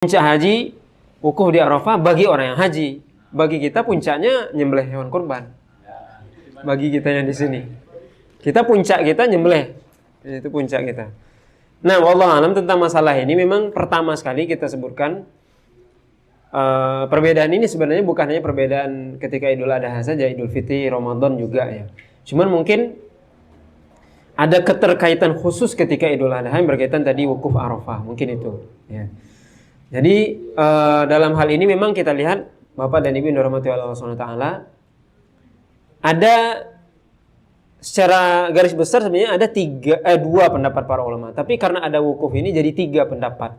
Puncak haji, wukuf di Arafah bagi orang yang haji. Bagi kita puncaknya nyembelih hewan kurban. Bagi kita yang di sini, kita puncak kita nyembelih. Itu puncak kita. Nah, wallahu alam tentang masalah ini memang pertama sekali kita sebutkan perbedaan ini sebenarnya bukan hanya perbedaan ketika Idul Adha saja, Idul Fitri, Ramadan juga ya. Cuman mungkin ada keterkaitan khusus ketika Idul Adha yang berkaitan tadi wukuf Arafah, mungkin itu ya. Jadi dalam hal ini memang kita lihat Bapak dan Ibu yang dirahmati Allah Subhanahu wa taala, ada secara garis besar sebenarnya ada dua pendapat para ulama, tapi karena ada wukuf ini jadi 3 pendapat.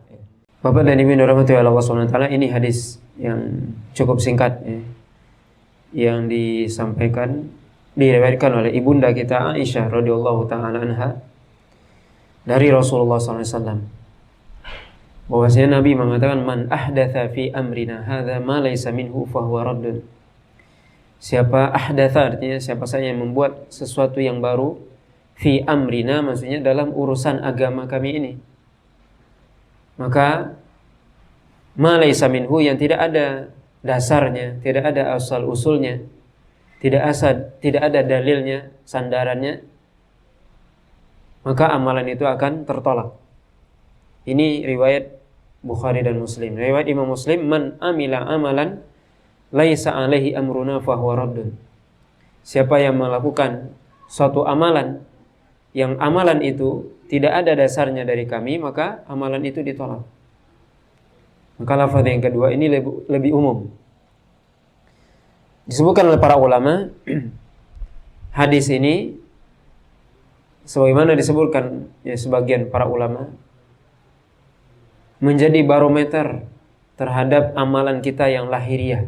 Bapak dan Ibu yang dirahmati Allah Subhanahu wa taala, ini hadis yang cukup singkat ya, yang disampaikan diriwayatkan oleh ibunda kita Aisyah radhiyallahu taala anha dari Rasulullah sallallahu alaihi wasallam. Bahwasanya Nabi mengatakan, man ahdatha fi amrina hadza ma laysa minhu fahuwa raddun. Siapa ahdatha artinya siapa saja yang membuat sesuatu yang baru, fi amrina maksudnya dalam urusan agama kami ini, maka ma laysa minhu yang tidak ada dasarnya, tidak ada asal usulnya, tidak ada dalilnya, sandarannya, maka amalan itu akan tertolak. Ini riwayat Bukhari dan Muslim. Riwayat Imam Muslim, man amila amalan laisa alaihi amruna fahuwa raddun. Siapa yang melakukan suatu amalan yang amalan itu tidak ada dasarnya dari kami, maka amalan itu ditolak. Maka lafaz yang kedua ini lebih umum. Disebutkan oleh para ulama, hadis ini sebagaimana disebutkan ya sebagian para ulama, menjadi barometer terhadap amalan kita yang lahiriah.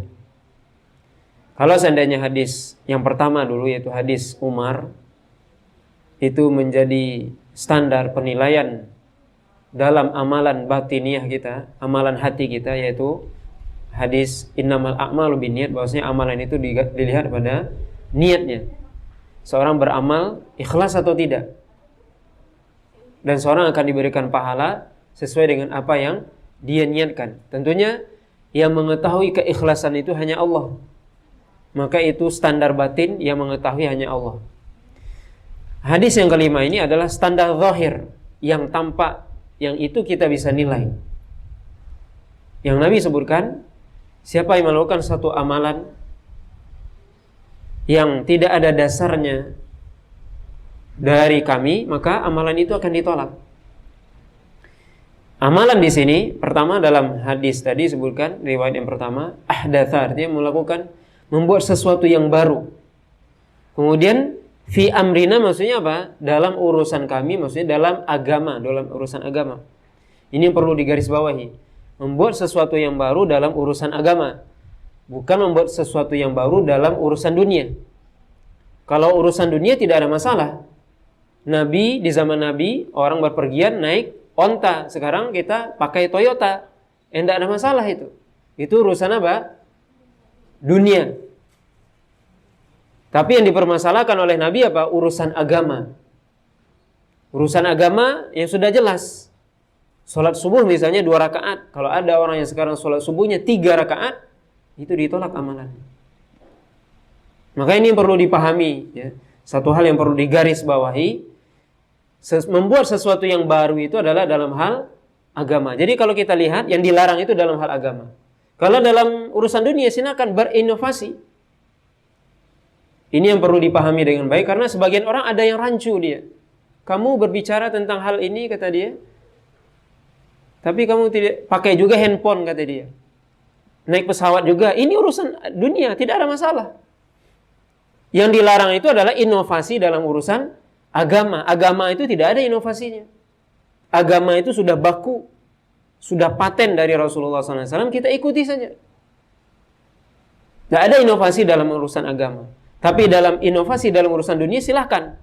Kalau seandainya hadis yang pertama dulu, yaitu hadis Umar, itu menjadi standar penilaian dalam amalan batiniah kita, amalan hati kita, yaitu hadis innamal a'malu binniyat, bahwasanya amalan itu dilihat pada niatnya. Seorang beramal ikhlas atau tidak. Dan seorang akan diberikan pahala sesuai dengan apa yang dia niatkan. Tentunya yang mengetahui keikhlasan itu hanya Allah. Maka itu standar batin yang mengetahui hanya Allah. Hadis yang kelima ini adalah standar zahir yang tampak, yang itu kita bisa nilai. Yang Nabi sebutkan, siapa yang melakukan satu amalan yang tidak ada dasarnya dari kami, maka amalan itu akan ditolak. Amalan di sini pertama dalam hadis tadi sebutkan riwayat yang pertama, ahdatha artinya membuat sesuatu yang baru. Kemudian fi amrina maksudnya apa? Dalam urusan kami, maksudnya dalam agama, dalam urusan agama. Ini yang perlu digarisbawahi. Membuat sesuatu yang baru dalam urusan agama, bukan membuat sesuatu yang baru dalam urusan dunia. Kalau urusan dunia tidak ada masalah. Nabi di zaman Nabi orang berpergian naik onta, sekarang kita pakai Toyota, tidak ada masalah itu. Itu urusan apa? Dunia. Tapi yang dipermasalahkan oleh Nabi apa? Urusan agama. Urusan agama yang sudah jelas. Sholat subuh misalnya 2 rakaat. Kalau ada orang yang sekarang sholat subuhnya 3 rakaat, itu ditolak amalan. Maka ini yang perlu dipahami ya. Satu hal yang perlu digarisbawahi, membuat sesuatu yang baru itu adalah dalam hal agama. Jadi kalau kita lihat yang dilarang itu dalam hal agama. Kalau dalam urusan dunia silakan berinovasi. Ini yang perlu dipahami dengan baik, karena sebagian orang ada yang rancu dia. Kamu berbicara tentang hal ini kata dia, tapi kamu tidak pakai juga handphone kata dia. Naik pesawat juga. Ini urusan dunia, tidak ada masalah. Yang dilarang itu adalah inovasi dalam urusan agama. Agama itu tidak ada inovasinya. Agama itu sudah baku, sudah paten dari Rasulullah SAW, kita ikuti saja. Tidak ada inovasi dalam urusan agama. Tapi dalam inovasi dalam urusan dunia silahkan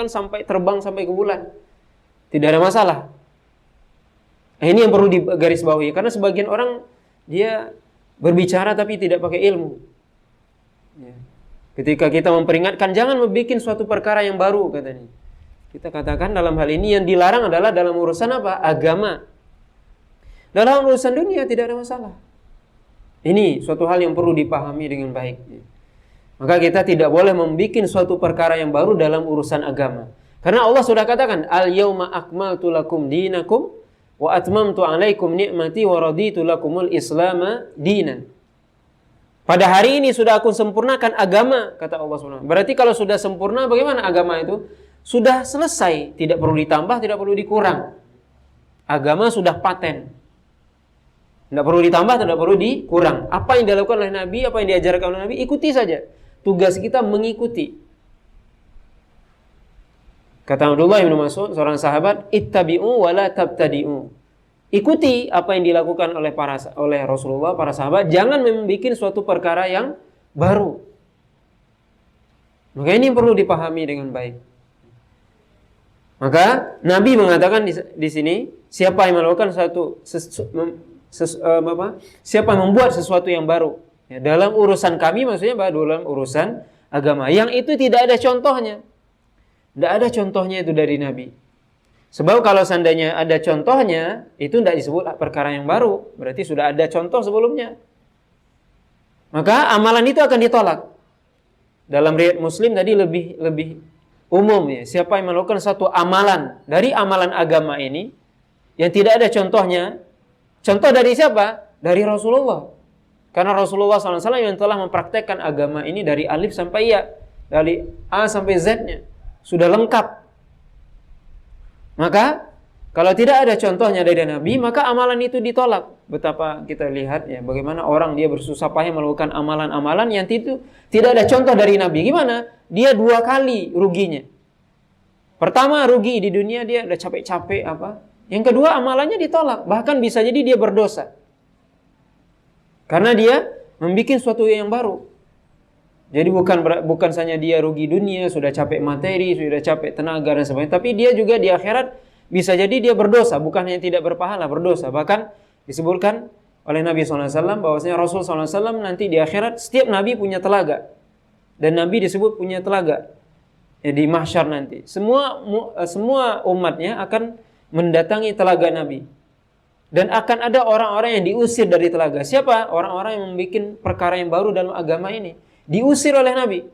sampai terbang sampai ke bulan. Tidak ada masalah. Nah, ini yang perlu digarisbawahi, karena sebagian orang dia berbicara tapi tidak pakai ilmu. Ya. Ketika kita memperingatkan jangan membuat suatu perkara yang baru katanya, kita katakan dalam hal ini yang dilarang adalah dalam urusan apa? Agama. Dalam urusan dunia tidak ada masalah. Ini suatu hal yang perlu dipahami dengan baik. Maka kita tidak boleh membuat suatu perkara yang baru dalam urusan agama. Karena Allah sudah katakan, al-yauma akmaltu lakum dinakum wa atmamtu alaikum ni'mati wa raditu lakumul islama dinan. Pada hari ini sudah aku sempurnakan agama, kata Allah SWT. Berarti kalau sudah sempurna, bagaimana agama itu? Sudah selesai, tidak perlu ditambah, tidak perlu dikurang. Agama sudah paten. Tidak perlu ditambah, tidak perlu dikurang. Apa yang dilakukan oleh Nabi, apa yang diajarkan oleh Nabi, ikuti saja. Tugas kita mengikuti. Kata Abdullah bin Mas'ud, seorang sahabat, ittabi'u wa la tabtadi'u. Ikuti apa yang dilakukan oleh Rasulullah, para sahabat. Jangan membuat suatu perkara yang baru. Maka ini perlu dipahami dengan baik. Maka Nabi mengatakan di sini, siapa yang melakukan siapa yang membuat sesuatu yang baru ya, dalam urusan kami, maksudnya dalam urusan agama, yang itu tidak ada contohnya. Tidak ada contohnya itu dari Nabi. Sebab kalau seandainya ada contohnya, itu tidak disebut perkara yang baru. Berarti sudah ada contoh sebelumnya. Maka amalan itu akan ditolak. Dalam riwayat Muslim tadi lebih umum ya. Siapa yang melakukan satu amalan dari amalan agama ini yang tidak ada contohnya, contoh dari siapa? Dari Rasulullah. Karena Rasulullah SAW yang telah mempraktekkan agama ini dari alif sampai ya, dari A sampai Z-nya. Sudah lengkap. Maka kalau tidak ada contohnya dari Nabi, maka amalan itu ditolak. Betapa kita lihat ya, bagaimana orang dia bersusah payah melakukan amalan-amalan yang tidak ada contoh dari Nabi. Gimana? Dia 2 kali ruginya. Pertama, rugi di dunia, dia udah capek-capek apa. Yang kedua, amalannya ditolak. Bahkan bisa jadi dia berdosa. Karena dia membuat suatu yang baru. Jadi bukan saja dia rugi dunia, sudah capek materi, sudah capek tenaga dan sebagainya, tapi dia juga di akhirat bisa jadi dia berdosa, bukan hanya tidak berpahala, berdosa. Bahkan disebutkan oleh Nabi SAW bahwasanya Rasul SAW nanti di akhirat setiap Nabi punya telaga. Dan Nabi disebut punya telaga ya, di mahsyar nanti. Semua umatnya akan mendatangi telaga Nabi. Dan akan ada orang-orang yang diusir dari telaga. Siapa? Orang-orang yang membuat perkara yang baru dalam agama ini. Diusir oleh Nabi.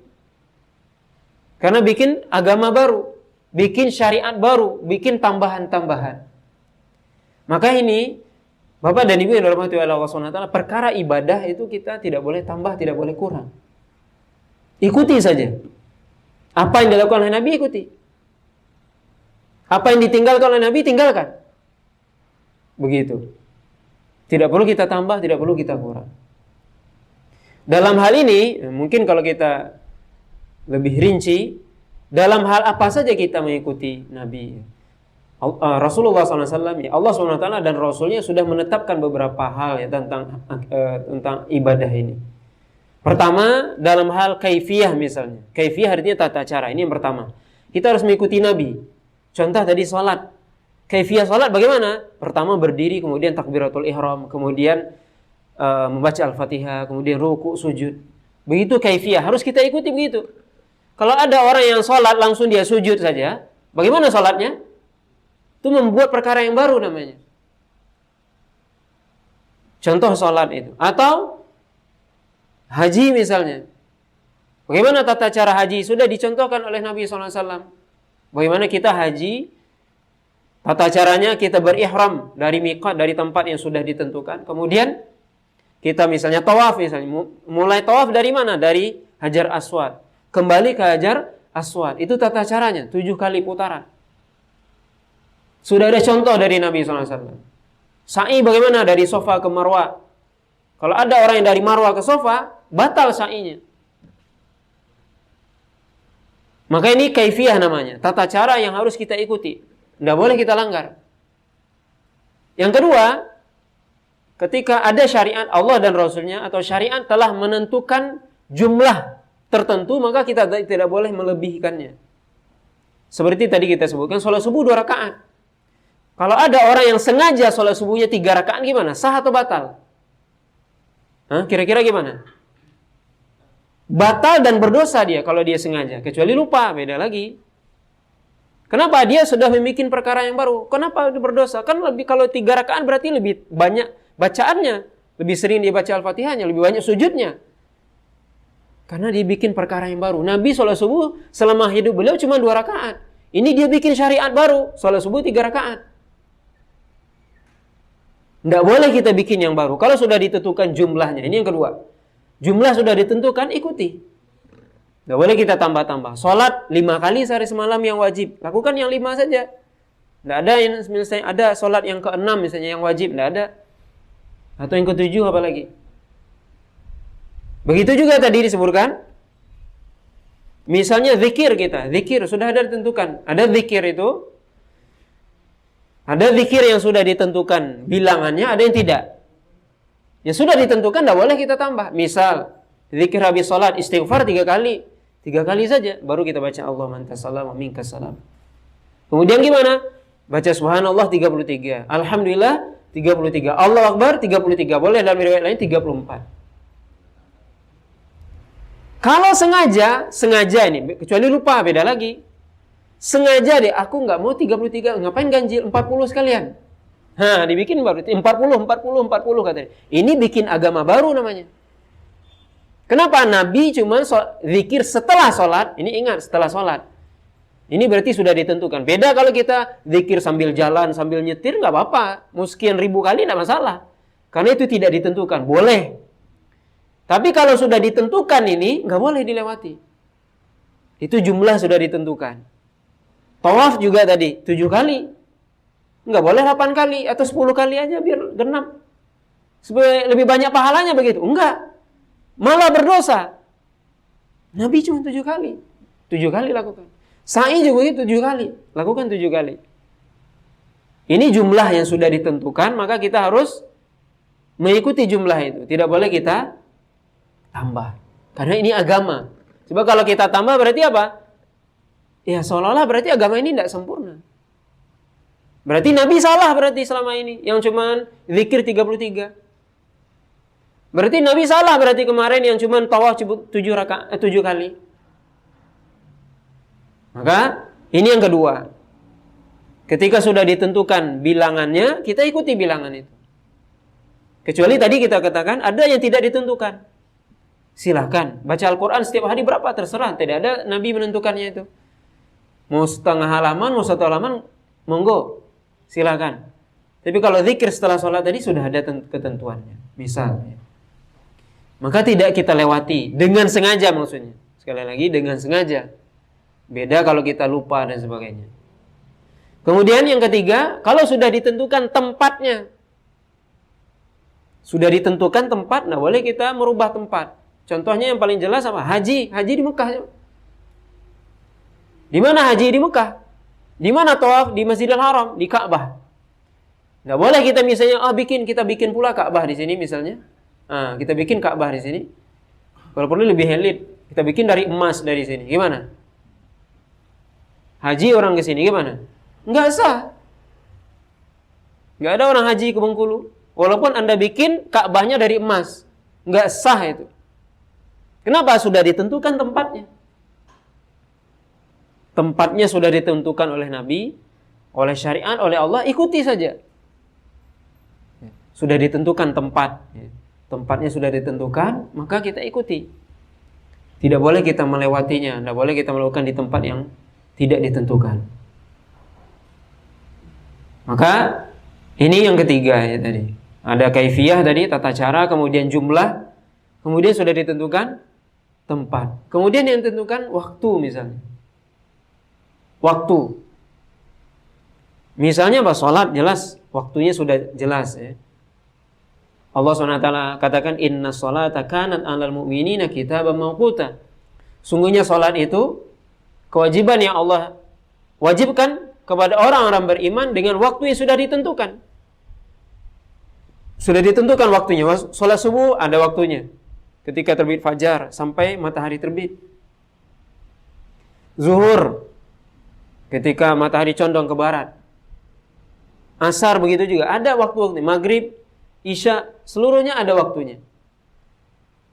Karena bikin agama baru. Bikin syariat baru. Bikin tambahan-tambahan. Maka ini, Bapak dan Ibu yang dirahmati oleh Allah SWT, perkara ibadah itu kita tidak boleh tambah, tidak boleh kurang. Ikuti saja. Apa yang dilakukan oleh Nabi, ikuti. Apa yang ditinggalkan oleh Nabi, tinggalkan. Begitu. Tidak perlu kita tambah, tidak perlu kita kurang. Dalam hal ini, mungkin kalau kita lebih rinci, dalam hal apa saja kita mengikuti Nabi. Rasulullah SAW, ya Allah SWT dan Rasulnya sudah menetapkan beberapa hal ya tentang ibadah ini. Pertama, dalam hal kaifiyah misalnya. Kaifiyah artinya tata cara. Ini yang pertama. Kita harus mengikuti Nabi. Contoh tadi sholat. Kaifiyah sholat bagaimana? Pertama berdiri, kemudian takbiratul ihram, kemudian membaca Al-Fatihah, kemudian ruku, sujud. Begitu kaifiyah, harus kita ikuti begitu. Kalau ada orang yang sholat langsung dia sujud saja, bagaimana sholatnya? Itu membuat perkara yang baru namanya. Contoh sholat itu. Atau haji misalnya. Bagaimana tata cara haji? Sudah dicontohkan oleh Nabi SAW. Bagaimana kita haji? Tata caranya kita berihram dari miqat, dari tempat yang sudah ditentukan. Kemudian kita misalnya tawaf misalnya. Mulai tawaf dari mana? Dari Hajar Aswad. Kembali ke Hajar Aswad. Itu tata caranya. 7 kali putaran. Sudah ada contoh dari Nabi SAW. Sa'i bagaimana? Dari Sofa ke Marwah. Kalau ada orang yang dari Marwah ke Sofa, batal sa'inya. Maka ini kaifiyah namanya. Tata cara yang harus kita ikuti. Tidak boleh kita langgar. Yang kedua, ketika ada syariat Allah dan Rasulnya atau syariat telah menentukan jumlah tertentu, maka kita tidak boleh melebihkannya. Seperti tadi kita sebutkan, sholat subuh 2 rakaat. Kalau ada orang yang sengaja sholat subuhnya 3 rakaat, gimana? Sah atau batal? Kira-kira gimana? Batal dan berdosa dia kalau dia sengaja. Kecuali lupa, beda lagi. Kenapa? Dia sudah membuat perkara yang baru. Kenapa dia berdosa? Kan lebih, kalau 3 rakaat berarti lebih banyak bacaannya. Lebih sering dia baca Al-Fatihahnya, lebih banyak sujudnya. Karena dia bikin perkara yang baru. Nabi sholat subuh selama hidup beliau cuma 2 rakaat. Ini dia bikin syariat baru. Sholat subuh 3 rakaat. Nggak boleh kita bikin yang baru. Kalau sudah ditentukan jumlahnya. Ini yang kedua. Jumlah sudah ditentukan, ikuti. Nggak boleh kita tambah-tambah. Sholat 5 kali sehari semalam yang wajib. Lakukan yang 5 saja. Nggak ada yang misalnya ada sholat yang ke-6 misalnya yang wajib. Nggak ada. Atau yang ke-7 apalagi. Begitu juga tadi disebutkan. Misalnya zikir kita. Zikir sudah ada ditentukan. Ada zikir itu. Ada zikir yang sudah ditentukan bilangannya, ada yang tidak. Yang sudah ditentukan tidak boleh kita tambah. Misal, zikir habis sholat, istighfar 3 kali. 3 kali saja, baru kita baca Allah mantasalam, minkas salam. Kemudian gimana? Baca subhanallah 33. Alhamdulillah 33. Allah Akbar 33. Boleh dalam riwayat lain 34. Kalau sengaja ini, kecuali lupa, beda lagi. Sengaja deh, aku nggak mau 33, ngapain ganjil 40 sekalian? Dibikin baru 40 katanya. Ini bikin agama baru namanya. Kenapa? Nabi cuma zikir setelah sholat. Ini ingat, setelah sholat. Ini berarti sudah ditentukan. Beda kalau kita zikir sambil jalan, sambil nyetir, nggak apa-apa. Mau sekian ribu kali nggak masalah. Karena itu tidak ditentukan. Boleh. Tapi kalau sudah ditentukan ini, nggak boleh dilewati. Itu jumlah sudah ditentukan. Tawaf juga tadi 7 kali. Nggak boleh 8 kali atau 10 kali aja biar genap. Supaya lebih banyak pahalanya begitu. Enggak. Malah berdosa. Nabi cuma 7 kali. 7 kali lakukan. Sa'i juga itu 7 kali. Lakukan 7 kali. Ini jumlah yang sudah ditentukan, maka kita harus mengikuti jumlah itu. Tidak boleh kita tambah. Karena ini agama. Coba kalau kita tambah berarti apa? Ya seolah-olah berarti agama ini tidak sempurna. Berarti Nabi salah berarti selama ini. Yang cuman zikir 33. Berarti Nabi salah berarti kemarin yang cuman tawaf 7 kali. Maka ini yang kedua. Ketika sudah ditentukan bilangannya, kita ikuti bilangan itu. Kecuali tadi kita katakan ada yang tidak ditentukan. Silakan baca Al-Quran setiap hari berapa terserah. Tidak ada Nabi menentukannya itu. Mau setengah halaman, mau 1 halaman, monggo, silakan. Tapi kalau zikir setelah sholat tadi sudah ada ketentuannya. Misalnya. Maka tidak kita lewati. Dengan sengaja maksudnya. Sekali lagi, dengan sengaja. Beda kalau kita lupa dan sebagainya. Kemudian yang ketiga, kalau sudah ditentukan tempatnya. Sudah ditentukan tempat, nah boleh kita merubah tempat. Contohnya yang paling jelas apa? Haji. Haji di Mekah. Di mana haji di Mekah? Di mana tawaf? Di Masjidil Haram, di Ka'bah. Nggak boleh kita misalnya kita bikin pula Ka'bah di sini misalnya. Kita bikin Ka'bah di sini. Kalau perlu lebih elit, kita bikin dari emas dari sini. Gimana? Haji orang ke sini gimana? Nggak sah. Nggak ada orang haji ke Bengkulu. Walaupun Anda bikin Ka'bahnya dari emas, nggak sah itu. Kenapa? Sudah ditentukan tempatnya. Tempatnya sudah ditentukan oleh Nabi, oleh syariat, oleh Allah, ikuti saja. Sudah ditentukan tempat. Tempatnya sudah ditentukan, maka kita ikuti. Tidak boleh kita melewatinya, tidak boleh kita melakukan di tempat yang tidak ditentukan. Maka ini yang ketiga ya tadi. Ada kaifiyah tadi, tata cara, kemudian jumlah, kemudian sudah ditentukan tempat. Kemudian yang ditentukan waktu misalnya. Waktu. Misalnya apa? Sholat jelas, waktunya sudah jelas ya. Allah SWT katakan inna sholata kanat 'alal mu'minina kitaban mawquta. Sungguhnya sholat itu kewajiban yang Allah wajibkan kepada orang-orang beriman dengan waktu yang sudah ditentukan. Sudah ditentukan waktunya. Sholat subuh ada waktunya. Ketika terbit fajar sampai matahari terbit. Zuhur ketika matahari condong ke barat. Asar begitu juga ada waktu-waktu. Maghrib, Isya, seluruhnya ada waktunya.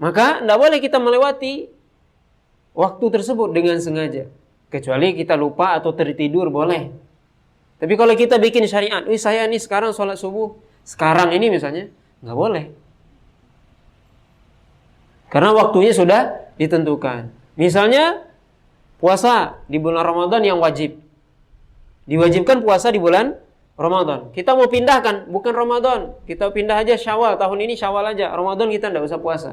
Maka tidak boleh kita melewati waktu tersebut dengan sengaja. Kecuali kita lupa atau tertidur boleh. Tapi kalau kita bikin syariat, saya nih sekarang sholat subuh, sekarang ini misalnya, nggak boleh. Karena waktunya sudah ditentukan. Misalnya puasa di bulan Ramadan yang wajib. Diwajibkan puasa di bulan Ramadan. Kita mau pindahkan, bukan Ramadan. Kita pindah aja Syawal, tahun ini Syawal aja. Ramadan kita tidak usah puasa.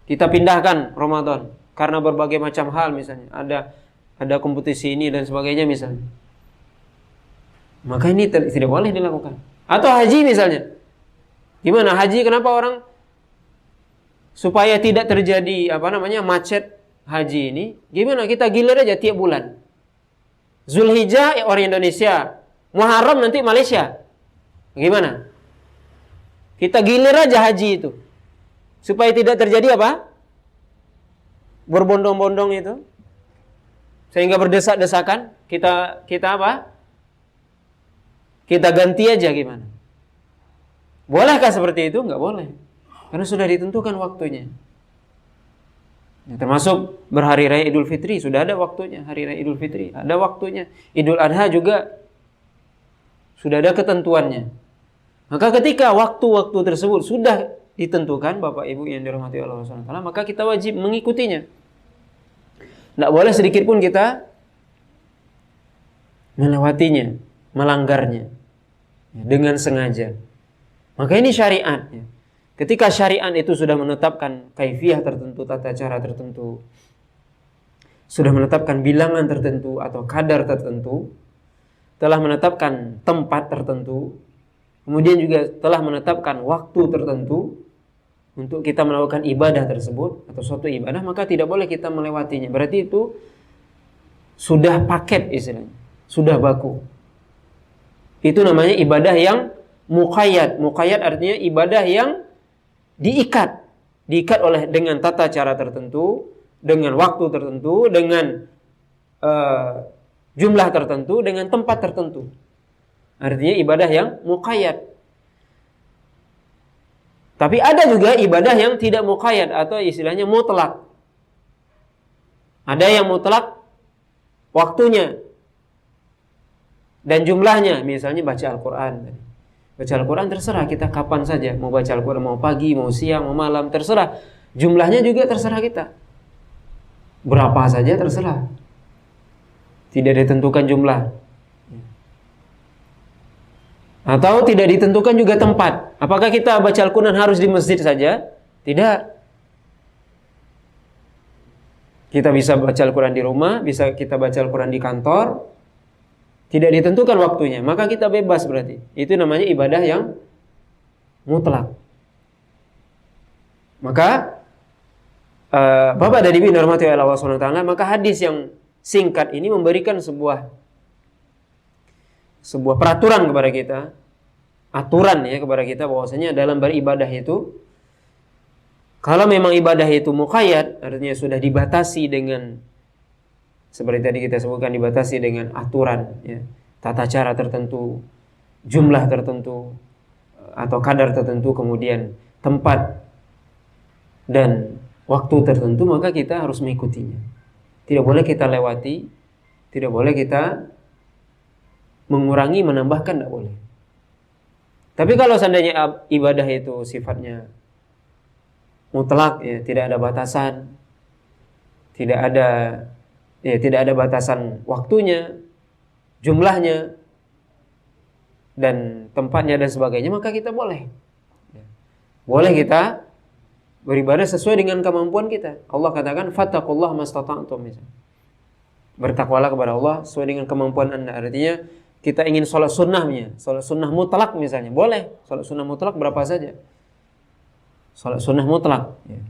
Kita pindahkan Ramadan karena berbagai macam hal misalnya. Ada kompetisi ini dan sebagainya misalnya. Maka ini tidak boleh dilakukan. Atau haji misalnya. Gimana haji? Kenapa orang supaya tidak terjadi macet haji ini? Gimana kita gilir aja tiap bulan. Zulhijjah orang Indonesia, Muharram nanti Malaysia. Gimana? Kita gilir aja haji itu. Supaya tidak terjadi apa? Berbondong-bondong itu. Sehingga berdesak-desakan. Kita apa? Kita ganti aja gimana? Bolehkah seperti itu? Enggak boleh. Karena sudah ditentukan waktunya. Ya, termasuk berhari raya Idul Fitri sudah ada waktunya. Hari raya Idul Fitri ada waktunya. Idul Adha juga sudah ada ketentuannya. Maka ketika waktu-waktu tersebut sudah ditentukan, Bapak Ibu yang dirahmati Allah SWT, maka kita wajib mengikutinya. Tidak boleh sedikit pun kita melewatinya, melanggarnya dengan sengaja. Maka ini syariat. Ketika syariat itu sudah menetapkan kaifiyah tertentu, tata cara tertentu, sudah menetapkan bilangan tertentu atau kadar tertentu, telah menetapkan tempat tertentu, kemudian juga telah menetapkan waktu tertentu untuk kita melakukan ibadah tersebut atau suatu ibadah, maka tidak boleh kita melewatinya. Berarti itu sudah paket istilahnya, sudah baku. Itu namanya ibadah yang muqayyad. Muqayyad artinya ibadah yang diikat dengan tata cara tertentu, dengan waktu tertentu, dengan jumlah tertentu, dengan tempat tertentu. Artinya ibadah yang muqayyad. Tapi ada juga ibadah yang tidak muqayyad atau istilahnya mutlak. Ada yang mutlak waktunya dan jumlahnya, misalnya baca Al-Quran. Baca Al-Quran terserah kita kapan saja. Mau baca Al-Quran, mau pagi, mau siang, mau malam, terserah. Jumlahnya juga terserah kita. Berapa saja terserah. Tidak ditentukan jumlah. Atau tidak ditentukan juga tempat. Apakah kita baca Al-Quran harus di masjid saja? Tidak. Kita bisa baca Al-Quran di rumah, bisa kita baca Al-Quran di kantor. Tidak ditentukan waktunya, maka kita bebas berarti. Itu namanya ibadah yang mutlak. Maka Bapak dan Ibu dirahmati oleh Allah SWT, maka hadis yang singkat ini memberikan sebuah peraturan kepada kita, aturan ya kepada kita bahwasanya dalam beribadah itu, kalau memang ibadah itu muqayyad, artinya sudah dibatasi dengan seperti tadi kita sebutkan, dibatasi dengan aturan, ya, tata cara tertentu, jumlah tertentu, atau kadar tertentu, kemudian tempat dan waktu tertentu, maka kita harus mengikutinya. Tidak boleh kita lewati, tidak boleh kita mengurangi, menambahkan, tidak boleh. Tapi kalau seandainya ibadah itu sifatnya mutlak, ya, tidak ada batasan, tidak ada batasan waktunya, jumlahnya, dan tempatnya dan sebagainya, maka kita boleh. Boleh kita beribadah sesuai dengan kemampuan kita. Allah katakan, fattaqullaha mastata'tum. Bertakwalah kepada Allah sesuai dengan kemampuan Anda. Artinya, kita ingin sholat sunnahnya, sholat sunnah mutlak misalnya, boleh. Sholat sunnah mutlak berapa saja. Sholat sunnah mutlak. Ya.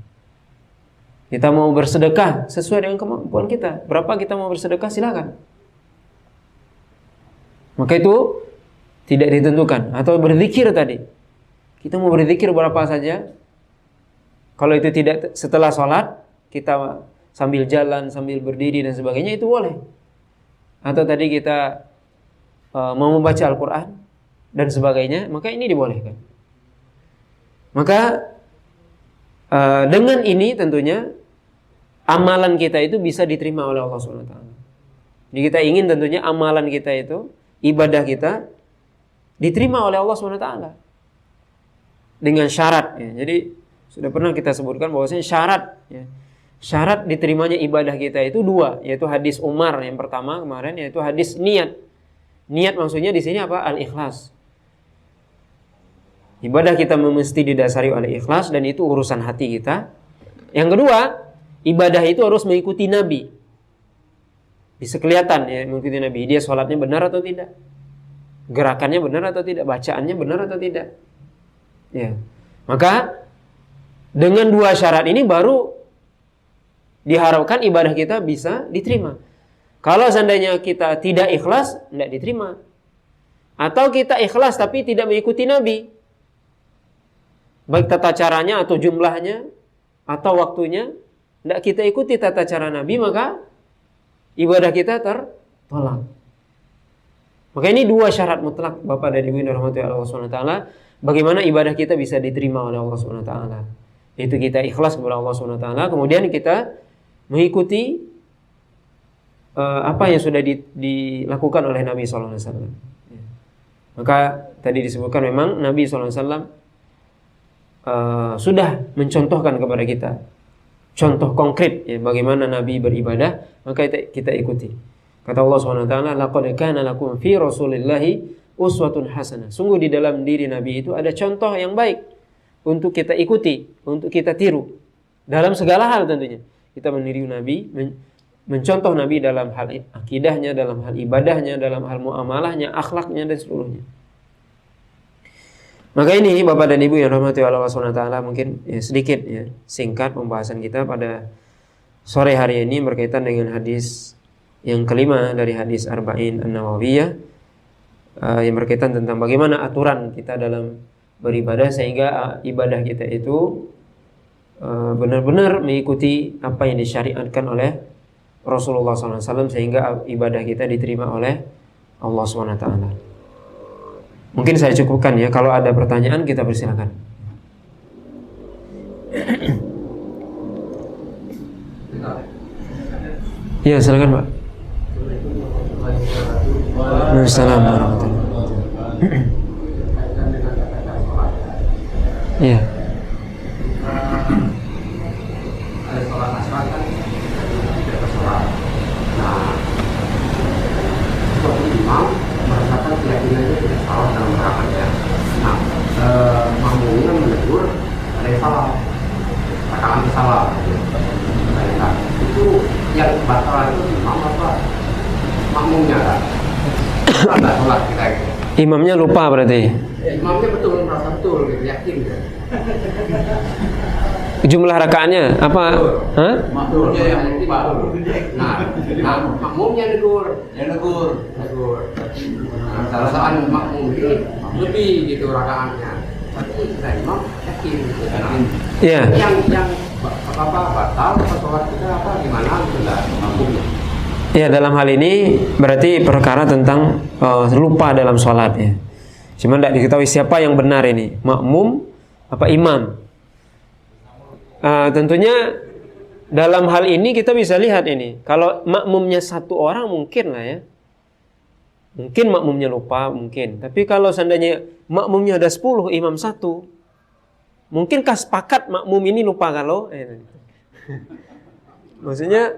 Kita mau bersedekah sesuai dengan kemampuan kita. Berapa kita mau bersedekah, silakan. Maka itu tidak ditentukan. Atau berzikir tadi. Kita mau berzikir berapa saja. Kalau itu tidak setelah sholat, kita sambil jalan, sambil berdiri dan sebagainya, itu boleh. Atau tadi kita mau membaca Al-Quran dan sebagainya, maka ini dibolehkan. Maka dengan ini tentunya amalan kita itu bisa diterima oleh Allah SWT. Jadi kita ingin tentunya amalan kita itu, ibadah kita diterima oleh Allah SWT dengan syarat ya. Jadi sudah pernah kita sebutkan bahwasanya syarat ya. Syarat diterimanya ibadah kita itu dua, yaitu hadis Umar yang pertama kemarin, yaitu hadis niat. Niat maksudnya di sini apa? Al-ikhlas. Ibadah kita mesti didasari oleh ikhlas, dan itu urusan hati kita. Yang kedua, ibadah itu harus mengikuti Nabi. Bisa kelihatan ya mengikuti Nabi. Dia sholatnya benar atau tidak? Gerakannya benar atau tidak? Bacaannya benar atau tidak? Ya. Maka dengan dua syarat ini baru diharapkan ibadah kita bisa diterima. Kalau seandainya kita tidak ikhlas, tidak diterima. Atau kita ikhlas tapi tidak mengikuti Nabi, baik tata caranya atau jumlahnya atau waktunya, tidak kita ikuti tata cara Nabi, maka ibadah kita tertolak. Maka ini dua syarat mutlak Bapak dan Ibu yang dirahmati Allah SWT. Bagaimana ibadah kita bisa diterima oleh Allah SWT? Itu kita ikhlas kepada Allah SWT. Kemudian kita mengikuti apa yang sudah dilakukan oleh Nabi SAW. Maka tadi disebutkan memang Nabi SAW sudah mencontohkan kepada kita contoh konkret ya, bagaimana Nabi beribadah, maka kita ikuti. Kata Allah SWT, laqad kana lakum fi rasulillahi uswatun hasanah. Sungguh di dalam diri Nabi itu ada contoh yang baik untuk kita ikuti, untuk kita tiru dalam segala hal tentunya. Kita meniru Nabi, mencontoh Nabi dalam hal akidahnya, dalam hal ibadahnya, dalam hal muamalahnya, akhlaknya dan seluruhnya. Maka ini Bapak dan Ibu yang dirahmati Allah SWT, mungkin ya, sedikit ya, singkat pembahasan kita pada sore hari ini berkaitan dengan hadis yang kelima dari hadis Arba'in An-Nawawiyah, yang berkaitan tentang bagaimana aturan kita dalam beribadah sehingga ibadah kita itu benar-benar mengikuti apa yang disyariatkan oleh Rasulullah SAW sehingga ibadah kita diterima oleh Allah SWT. Mungkin saya cukupkan ya. Kalau ada pertanyaan kita persilakan. Ya, silakan Pak. Assalamualaikum warahmatullahi wabarakatuh. Iya. Merasakan keyakinannya tidak salah dalam rakaatnya. Nah, makmumnya menegur ada yang salah, rakaatnya salah. Nah, itu yang batal itu imam apa makmumnya kan? Ada sholat kita gitu. Imamnya lupa berarti. Imamnya betul merasa betul, gitu, yakin. Gitu. Jumlah rakaatnya apa? Hah? Makmumnya yang lupa. Nah, makmumnya negur. Nah, salah satu makmum ini lebih gitu rakaatnya. Tapi saya imam yakin. Iya. Yang apa batal sholat kita apa gimana gitu lah makmumnya. Ya, dalam hal ini berarti perkara tentang lupa dalam sholat ya. Cuma tidak diketahui siapa yang benar ini, makmum apa imam. Tentunya dalam hal ini kita bisa lihat ini. Kalau makmumnya satu orang mungkin lah ya. Mungkin makmumnya lupa, mungkin. Tapi kalau seandainya makmumnya ada 10, imam 1, mungkinkah sepakat makmum ini lupa kalau? Maksudnya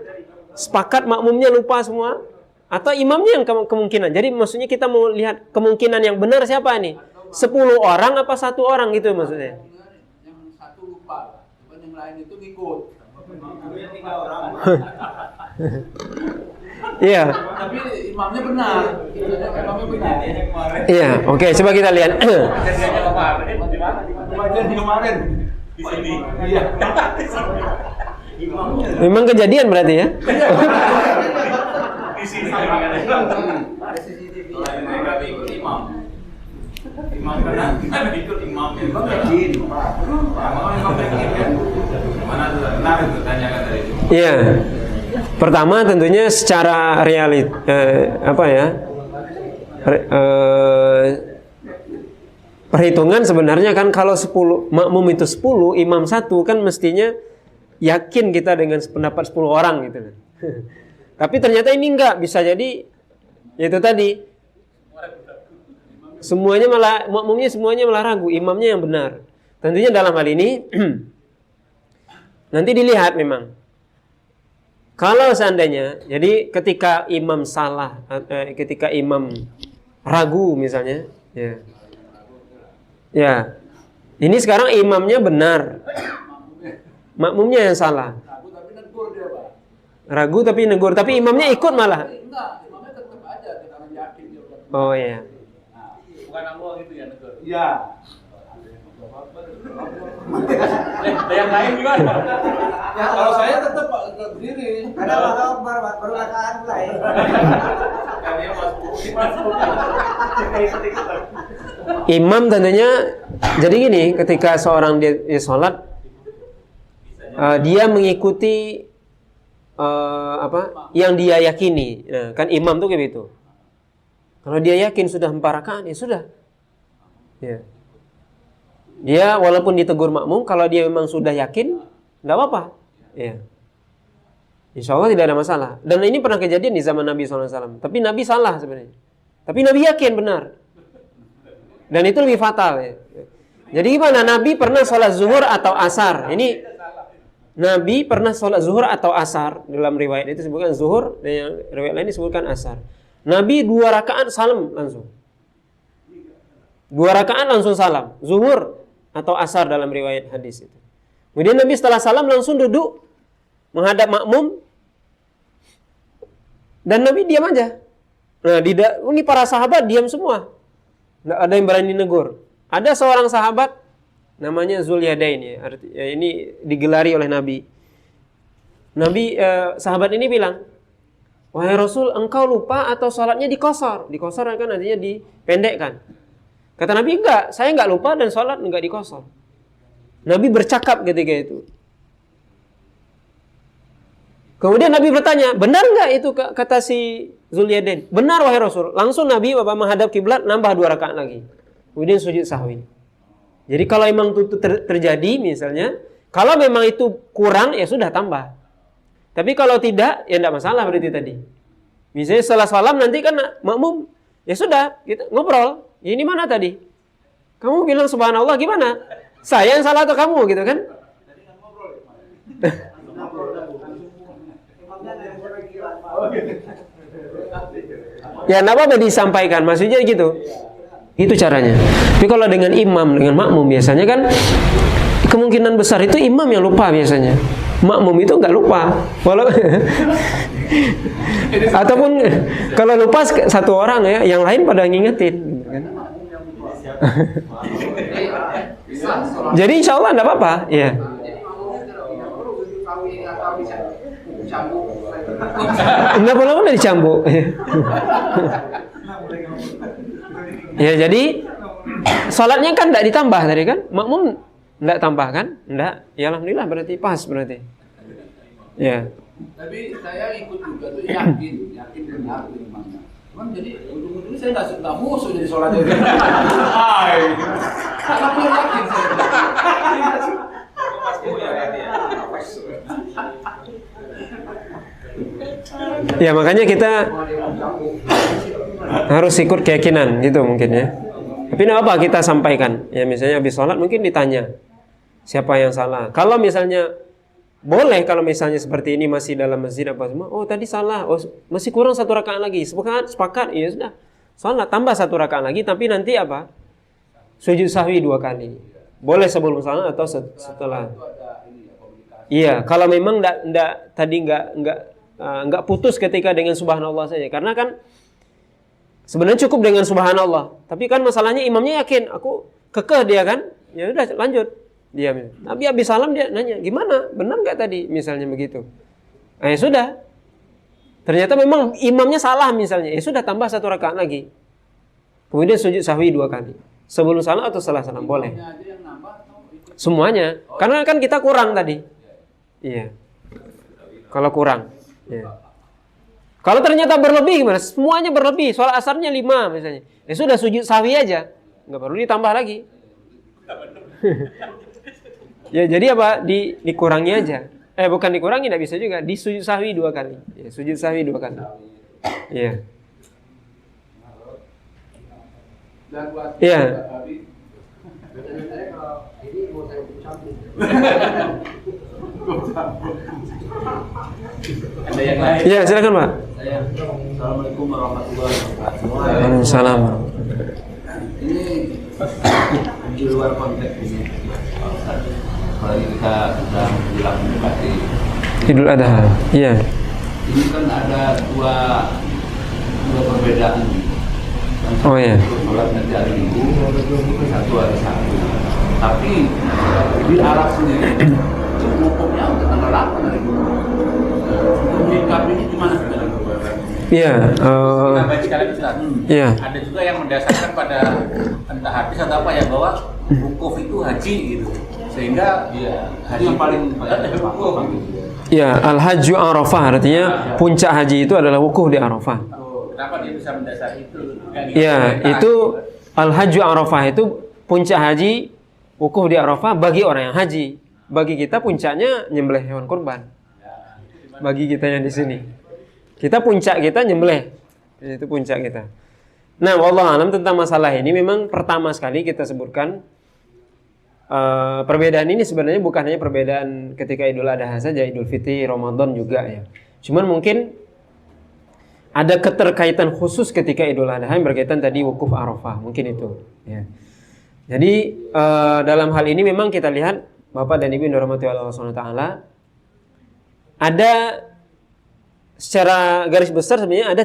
sepakat makmumnya lupa semua? Atau imamnya yang kemungkinan? Jadi maksudnya kita mau lihat kemungkinan yang benar siapa nih? 10 orang apa 1 orang gitu maksudnya? Yang satu lupa, yang lain itu ngikut. 3 orang. Iya. Tapi imamnya benar. Iya, oke, coba kita lihat. Kejadian kemarin di sini. Iya. Memang kejadian berarti ya? Di sini mereka ikut imam. Imam benar, ikut imamnya. Imam yakin. Imam yakin kan? Mana benar itu tanyakan dari itu. Iya. Pertama tentunya secara perhitungan sebenarnya kan kalau 10 makmum itu 10, imam 1 kan mestinya yakin kita dengan pendapat 10 orang gitu. Tapi ternyata ini enggak, bisa jadi itu tadi semuanya malah makmumnya semuanya malah ragu, imamnya yang benar. Tentunya dalam hal ini nanti dilihat memang. Kalau seandainya, jadi ketika imam salah, ketika imam ragu misalnya, ya, ini sekarang imamnya benar, makmumnya yang salah. Ragu tapi negur dia, Pak. Ragu tapi negur, tapi imamnya ikut malah. Enggak, imamnya tetap aja karena yakin dia udah. Oh iya. Nah, bukan Allah gitu ya negur. Iya. Yang lain gimana? Ya kalau saya tetap berdiri. Karena kalau baru rakaat mulai. Imam tentunya jadi gini, ketika seorang dia sholat, dia mengikuti yang dia yakini. Nah, kan imam tuh kayak gitu. Kalau dia yakin sudah 4 rakaat, ya sudah. Ya. Dia walaupun ditegur makmum, kalau dia memang sudah yakin, nggak apa-apa. Ya. Insya Allah tidak ada masalah. Dan ini pernah kejadian di zaman Nabi SAW. Tapi Nabi salah sebenarnya. Tapi Nabi yakin benar. Dan itu lebih fatal. Ya. Jadi gimana? Nabi pernah sholat zuhur atau asar. Ini Nabi pernah sholat zuhur atau asar. Dalam riwayat itu disebutkan zuhur, dan yang riwayat lain disebutkan asar. Nabi 2 rakaat salam langsung. 2 rakaat langsung salam. Zuhur atau asar dalam riwayat hadis itu. Kemudian Nabi setelah salam langsung duduk menghadap makmum dan Nabi diam aja. Nah, ini para sahabat diam semua. Nggak ada yang berani negur. Ada seorang sahabat namanya Zulyadain ya. Ini digelari oleh Nabi. Sahabat ini bilang, "Wahai Rasul, engkau lupa atau salatnya dikosor?" Dikosor kan artinya dipendekkan. Kata Nabi, enggak, saya enggak lupa dan sholat enggak dikosor. Nabi bercakap ketika itu. Kemudian Nabi bertanya, benar enggak itu kata si Zulyadain? Benar wahai Rasul. Langsung Nabi menghadap kiblat nambah 2 rakaat lagi. Kemudian sujud sahwi. Jadi kalau memang itu terjadi misalnya, kalau memang itu kurang ya sudah tambah. Tapi kalau tidak ya enggak masalah berarti tadi. Misalnya setelah salam nanti kan makmum, ya sudah kita ngobrol. Ini mana tadi? Kamu bilang subhanallah gimana? Saya yang salah atau kamu gitu kan? Ya enggak apa-apa disampaikan, maksudnya gitu. Itu caranya. Tapi kalau dengan imam, dengan makmum biasanya kan kemungkinan besar itu imam yang lupa biasanya. Makmum itu enggak lupa. Ataupun kalau lupa satu orang ya, yang lain pada ngingetin. Jadi insya Allah enggak apa-apa. Ya. Enggak boleh dicambuk. Ya jadi sholatnya kan enggak ditambah tadi kan? Makmum enggak tambah kan? Enggak. Ya alhamdulillah berarti pas berarti. Ya. Tapi saya ikut juga tuh yakin benar imamnya. Cuman jadi ujung-ujungnya saya nggak musuh jadi sholat jadi. Karena belum yakin saya. Ya makanya kita harus ikut keyakinan gitu mungkin ya. Tapi enggak apa kita sampaikan. Ya misalnya habis sholat mungkin ditanya siapa yang salah. Kalau misalnya boleh, kalau misalnya seperti ini masih dalam masjid apa semua, oh tadi salah, oh masih kurang 1 rakaat lagi, sepakat, ya sudah, sholat tambah 1 rakaat lagi, tapi nanti apa? Sujud sahwi 2 kali, boleh sebelum salat atau setelah. Iya, kalau memang nggak putus ketika dengan subhanallah saja, karena kan sebenarnya cukup dengan subhanallah, tapi kan masalahnya imamnya yakin, aku kekeh dia kan, ya udah lanjut. Dia Nabi habis salam dia nanya, gimana? Benar nggak tadi? Misalnya begitu. Ya sudah. Ternyata memang imamnya salah misalnya. Ya sudah tambah 1 rakaat lagi. Kemudian sujud sahwi 2 kali. Sebelum salam atau setelah salam boleh. Semuanya. Karena kan kita kurang tadi. Iya. Kalau kurang. Ya. Kalau ternyata berlebih gimana? Semuanya berlebih. Sholat asarnya 5 misalnya. Ya sudah sujud sahwi aja. Nggak perlu ditambah lagi. Ya jadi apa? Dikurangi aja. Bukan dikurangi, tidak bisa juga. Di sujud sahwi 2 kali. Ya, sujud sahwi 2 kali. Iya. Dan buat Iya. Saya kalau ini mau saya hukum sambung. Ada yang lain? Iya, silakan Pak. Assalamualaikum warahmatullahi wabarakatuh. Waalaikumsalam. Ini di luar konteks ini. Kalau kita sedang bilang mendekati Idul Adha. Iya. ini kan ada dua perbedaan. Oh iya. Sholat nanti hari Minggu, satu hari Sabtu. Tapi di Arab sendiri itu wukufnya untuk tanggal 8 hari Minggu. Untuk menyikapi ini gimana sebenarnya? Iya. Baik sekali Ustaz. Iya. Ada juga yang mendasarkan pada entah hadis atau apa ya, bahwa wukuf itu haji gitu. Sehingga ya haji yang paling wukuf. Ya, al-hajju Arafah artinya puncak haji itu adalah wukuf di Arafah. Kenapa dia bisa mendasari itu? Ya, itu al-hajju Arafah itu puncak haji wukuf di Arafah bagi orang yang haji. Bagi kita puncaknya nyembelih hewan kurban. Bagi kita yang di sini. Kita puncak kita nyembelih. Itu puncak kita. Nah, wallahu alam tentang masalah ini memang pertama sekali kita sebutkan perbedaan ini sebenarnya bukan hanya perbedaan ketika Idul Adha saja, Idul Fitri, Ramadan juga ya. Cuman mungkin ada keterkaitan khusus ketika Idul Adha yang berkaitan tadi wukuf Arafah, mungkin itu. Ya. Jadi dalam hal ini memang kita lihat Bapak dan Ibu yang dirahmati Allah Subhanahu wa taala, ada secara garis besar sebenarnya ada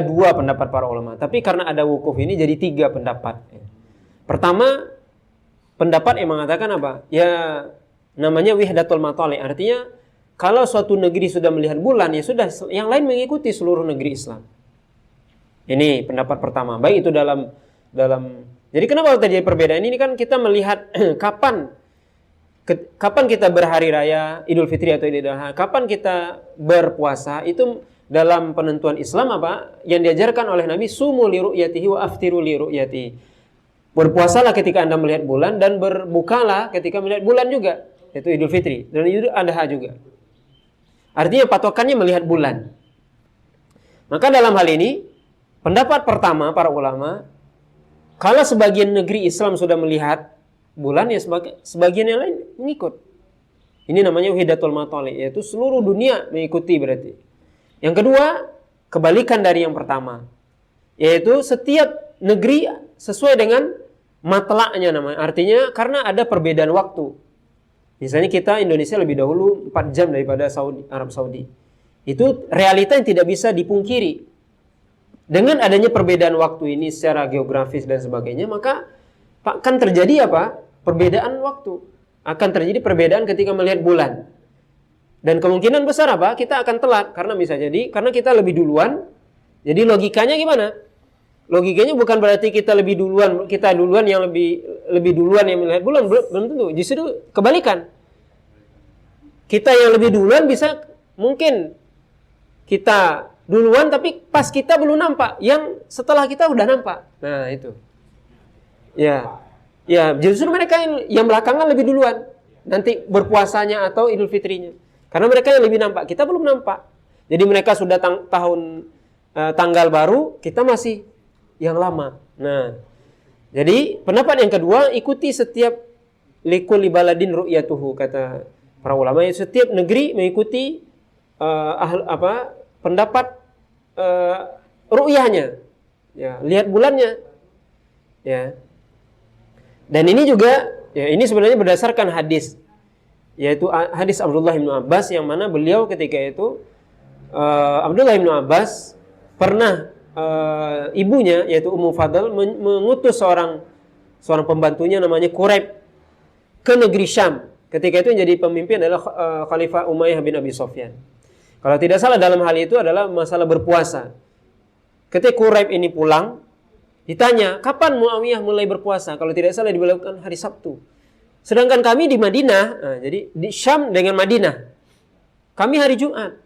dua pendapat para ulama. Tapi karena ada wukuf ini jadi 3 pendapat. Ya. Pertama, pendapat yang mengatakan apa? Ya namanya wihdatul matali. Artinya kalau suatu negeri sudah melihat bulan, ya sudah yang lain mengikuti seluruh negeri Islam. Ini pendapat pertama. Baik itu dalam jadi kenapa terjadi perbedaan ini kan kita melihat kapan kita berhari raya Idul Fitri atau Idul Adha, kapan kita berpuasa, itu dalam penentuan Islam apa? Yang diajarkan oleh Nabi, sumu li ru'yatihi wa aftiru li ru'yatihi. Berpuasalah ketika Anda melihat bulan dan berbukalah ketika melihat bulan juga. Itu Idul Fitri dan Idul Adha juga. Artinya patokannya melihat bulan. Maka dalam hal ini, pendapat pertama para ulama, kalau sebagian negeri Islam sudah melihat bulan, ya sebagian yang lain mengikut. Ini namanya wihdatul matali, yaitu seluruh dunia mengikuti berarti. Yang kedua, kebalikan dari yang pertama, yaitu setiap negeri sesuai dengan matlaknya namanya. Artinya karena ada perbedaan waktu. Misalnya kita Indonesia lebih dahulu 4 jam daripada Arab Saudi. Itu realita yang tidak bisa dipungkiri. Dengan adanya perbedaan waktu ini secara geografis dan sebagainya, maka akan terjadi apa? Perbedaan waktu. Akan terjadi perbedaan ketika melihat bulan. Dan kemungkinan besar apa? Kita akan telat karena bisa jadi karena kita lebih duluan. Jadi logikanya gimana? Logikanya bukan berarti kita duluan yang lebih duluan yang melihat bulan, belum tentu. Justru kebalikan. Kita yang lebih duluan bisa mungkin kita duluan tapi pas kita belum nampak, yang setelah kita udah nampak. Nah, itu. Ya, justru mereka yang belakangan lebih duluan nanti berpuasanya atau Idul Fitrinya. Karena mereka yang lebih nampak, kita belum nampak. Jadi mereka sudah tanggal baru, kita masih yang lama. Nah, jadi pendapat yang kedua, ikuti setiap likulli baladin ru'yatuhu, kata para ulama. Setiap negeri mengikuti pendapat ru'yahnya. Ya, lihat bulannya. Ya. Dan ini juga, ya ini sebenarnya berdasarkan hadis, yaitu hadis Abdullah bin Abbas, yang mana beliau ketika itu Abdullah bin Abbas pernah ibunya yaitu Ummu Fadl mengutus seorang pembantunya namanya Quraib ke negeri Syam. Ketika itu yang jadi pemimpin adalah Khalifah Umayyah bin Abi Sufyan. Kalau tidak salah dalam hal itu adalah masalah berpuasa. Ketika Quraib ini pulang, ditanya, kapan Muawiyah mulai berpuasa? Kalau tidak salah diberlakukan hari Sabtu. Sedangkan kami di Madinah, jadi di Syam dengan Madinah, kami hari Jumat.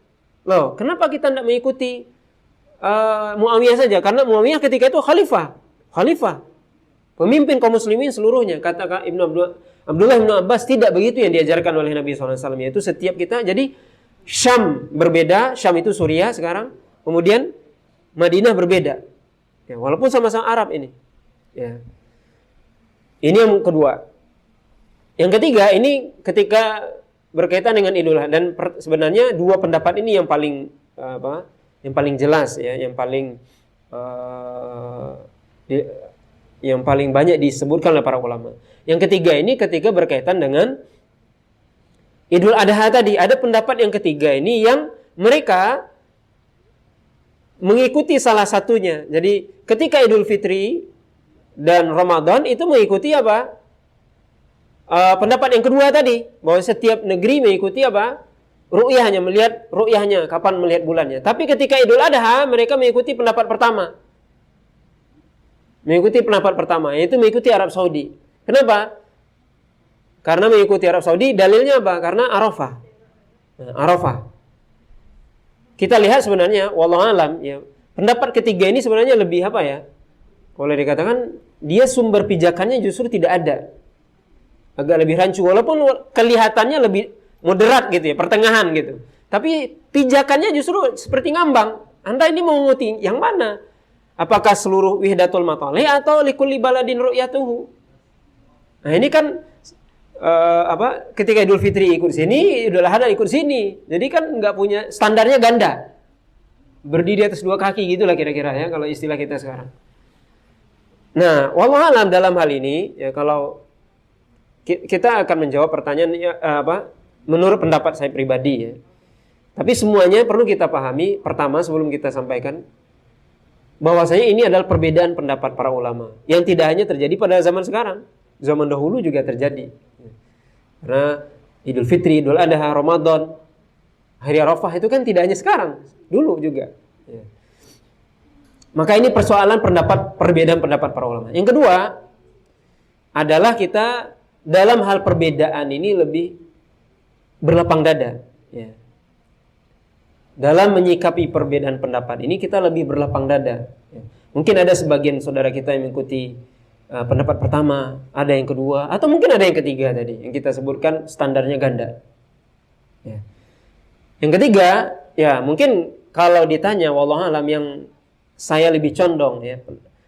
Loh, kenapa kita tidak mengikuti Muawiyah saja? Karena Muawiyah ketika itu khalifah, pemimpin kaum muslimin seluruhnya. Kata Ibnu Abdullah bin Abbas tidak begitu yang diajarkan oleh Nabi SAW. Yaitu setiap kita, jadi Syam berbeda, Syam itu Suriah sekarang, kemudian Madinah berbeda. Ya, walaupun sama-sama Arab ini. Ya. Ini yang kedua. Yang ketiga, ini ketika berkaitan dengan Idul Adha, dan sebenarnya dua pendapat ini yang paling yang paling jelas ya, yang paling banyak disebutkan oleh para ulama. Yang ketiga ini ketika berkaitan dengan Idul Adha tadi, ada pendapat yang ketiga ini yang mereka mengikuti salah satunya. Jadi ketika Idul Fitri dan Ramadan itu mengikuti apa? Pendapat yang kedua tadi, bahwa setiap negeri mengikuti apa? Ru'yahnya, melihat ru'yahnya, kapan melihat bulannya. Tapi ketika Idul Adha mereka mengikuti pendapat pertama. Mengikuti pendapat pertama, yaitu mengikuti Arab Saudi. Kenapa? Karena mengikuti Arab Saudi, dalilnya apa? Karena Arafah. Nah, Arafah. Kita lihat sebenarnya, wallahu alam, ya, pendapat ketiga ini sebenarnya lebih apa ya? Boleh dikatakan dia sumber pijakannya justru tidak ada. Agak lebih rancu, walaupun kelihatannya lebih moderat gitu ya, pertengahan gitu. Tapi pijakannya justru seperti ngambang. Anda ini mau mengikuti yang mana? Apakah seluruh wihdatul matali atau likulli baladin ru'yatuhu? Nah ini kan ketika Idul Fitri ikut sini, Idul Adha ikut sini. Jadi kan nggak punya, standarnya ganda. Berdiri atas dua kaki gitulah kira-kira ya kalau istilah kita sekarang. Nah, wallahu alam dalam hal ini ya, kalau kita akan menjawab pertanyaan menurut pendapat saya pribadi ya. Tapi semuanya perlu kita pahami. Pertama, sebelum kita sampaikan, bahwasanya ini adalah perbedaan pendapat para ulama yang tidak hanya terjadi pada zaman sekarang, zaman dahulu juga terjadi. Karena Idul Fitri, Idul Adha, Ramadan, Hari Arafah itu kan tidak hanya sekarang, dulu juga. Ya. Maka ini persoalan perbedaan pendapat para ulama. Yang kedua adalah kita dalam hal perbedaan ini lebih berlapang dada. Ya. Dalam menyikapi perbedaan pendapat ini kita lebih berlapang dada. Ya. Mungkin ada sebagian saudara kita yang mengikuti pendapat pertama, ada yang kedua, atau mungkin ada yang ketiga tadi yang kita sebutkan standarnya ganda. Ya. Yang ketiga, ya mungkin kalau ditanya, wallahu alam, yang saya lebih condong ya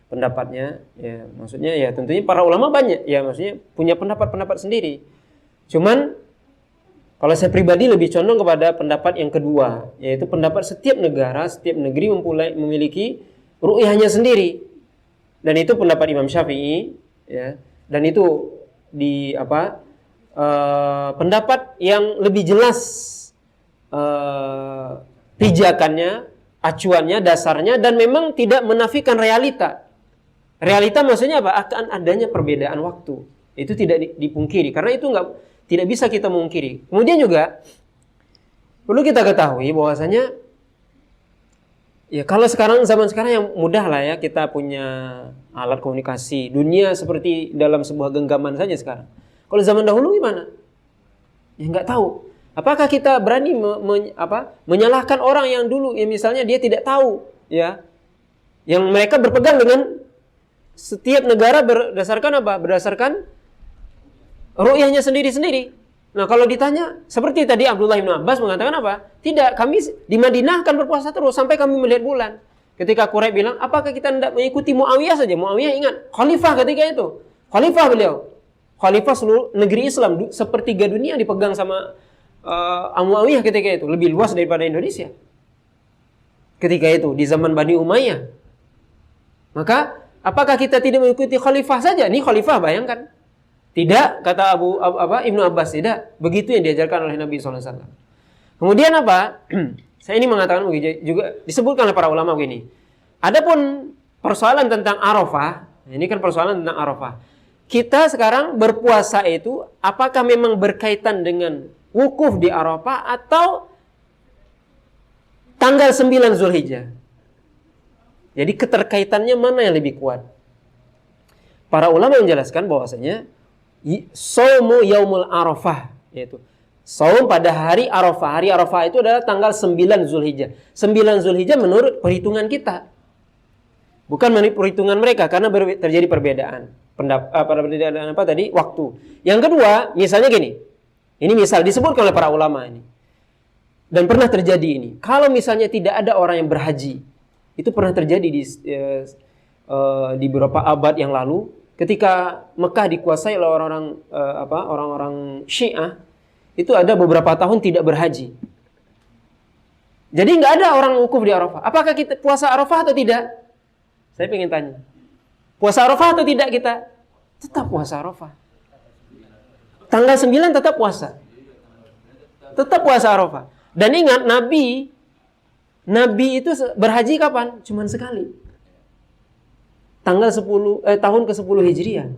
pendapatnya, ya maksudnya ya tentunya para ulama banyak, ya maksudnya punya pendapat-pendapat sendiri. Cuman kalau saya pribadi lebih condong kepada pendapat yang kedua, yaitu pendapat setiap negara, setiap negeri memiliki ru'yahnya sendiri. Dan itu pendapat Imam Syafi'i, ya. Dan itu pendapat yang lebih jelas pijakannya, acuannya, dasarnya, dan memang tidak menafikan realita. Realita maksudnya apa? Akan adanya perbedaan waktu. Itu tidak dipungkiri, karena itu tidak bisa kita mungkiri. Kemudian juga perlu kita ketahui bahwasanya ya kalau zaman sekarang yang mudah lah ya, kita punya alat komunikasi dunia seperti dalam sebuah genggaman saja sekarang. Kalau zaman dahulu gimana? Ya nggak tahu. Apakah kita berani menyalahkan orang yang dulu, ya misalnya dia tidak tahu, ya, yang mereka berpegang dengan setiap negara berdasarkan apa? Berdasarkan ru'yahnya sendiri-sendiri. Nah kalau ditanya, seperti tadi Abdullah bin Abbas mengatakan apa? Tidak, kami di Madinah akan berpuasa terus sampai kami melihat bulan. Ketika Quraisy bilang, apakah kita tidak mengikuti Muawiyah saja? Muawiyah ingat, khalifah ketika itu. Khalifah beliau. Khalifah seluruh negeri Islam, sepertiga dunia dipegang sama Muawiyah ketika itu. Lebih luas daripada Indonesia. Ketika itu, di zaman Bani Umayyah. Maka, apakah kita tidak mengikuti khalifah saja? Ini khalifah, bayangkan. Tidak, kata Ibnu Abbas, tidak. Begitu yang diajarkan oleh Nabi SAW. Kemudian apa? Saya ini mengatakan juga disebutkan oleh para ulama begini. Adapun persoalan tentang Arafah, ini kan persoalan tentang Arafah. Kita sekarang berpuasa itu apakah memang berkaitan dengan wukuf di Arafah atau tanggal 9 Zulhijjah? Jadi keterkaitannya mana yang lebih kuat? Para ulama menjelaskan bahwasanya Shaumu yaumul Arafah, yaitu saum pada hari Arafah. Hari Arafah itu adalah tanggal 9 Zulhijjah. 9 Zulhijjah menurut perhitungan kita. Bukan menurut perhitungan mereka, karena terjadi perbedaan. perbedaan apa tadi? Waktu. Yang kedua, misalnya gini. Ini misal disebutkan oleh para ulama ini. Dan pernah terjadi ini. Kalau misalnya tidak ada orang yang berhaji, itu pernah terjadi di beberapa abad yang lalu, ketika Mekah dikuasai oleh orang-orang Syiah, itu ada beberapa tahun tidak berhaji. Jadi nggak ada orang wukuf di Arafah. Apakah kita puasa Arafah atau tidak? Saya ingin tanya. Puasa Arafah atau tidak kita? Tetap puasa Arafah. Tanggal 9 tetap puasa. Tetap puasa Arafah. Dan ingat Nabi itu berhaji kapan? Cuman sekali. Tanggal 10 tahun ke-10 Hijriah.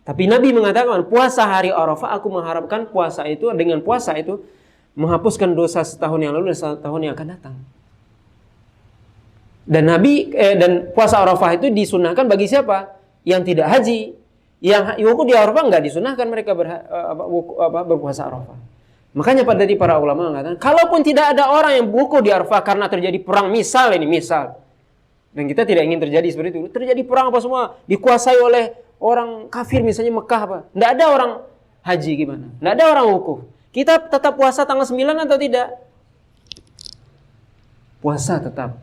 Tapi Nabi mengatakan puasa hari Arafah, aku mengharapkan puasa itu, dengan puasa itu menghapuskan dosa setahun yang lalu dan setahun yang akan datang. Dan dan puasa Arafah itu disunahkan bagi siapa? Yang tidak haji. Yang wukuf di Arafah enggak disunahkan mereka berpuasa Arafah. Makanya para ulama mengatakan, kalaupun tidak ada orang yang wukuf di Arafah karena terjadi perang, misal. Dan kita tidak ingin terjadi seperti itu. Terjadi perang apa semua dikuasai oleh orang kafir misalnya Mekah apa. Enggak ada orang haji gimana? Enggak ada orang wukuf. Kita tetap puasa tanggal 9 atau tidak? Puasa tetap.